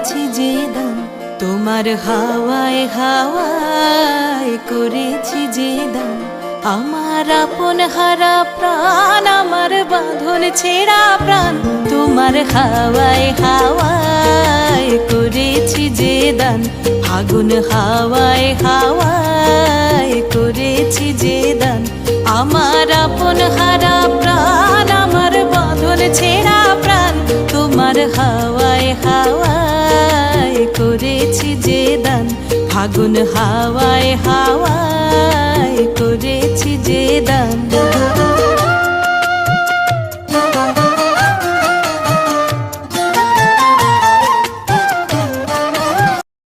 করেছি যে দান, তোমার হাওয়ায় হাওয়ায় করেছি যে দান। আমার আপন হারা প্রাণ, আমার বাঁধন ছেঁড়া প্রাণ, তোমার হাওয়ায় হাওয়ায় করেছি যে দান। ফাগুন হাওয়ায় হাওয়ায় করেছি যে দান। আমার আপন হারা প্রাণ, আমার বাঁধন ছেঁড়া প্রাণ, তোমার হাওয়ায় হাওয়ায় করেছি যে দান। ফাগুন হাওয়ায় হাওয়ায় করেছি যে দান।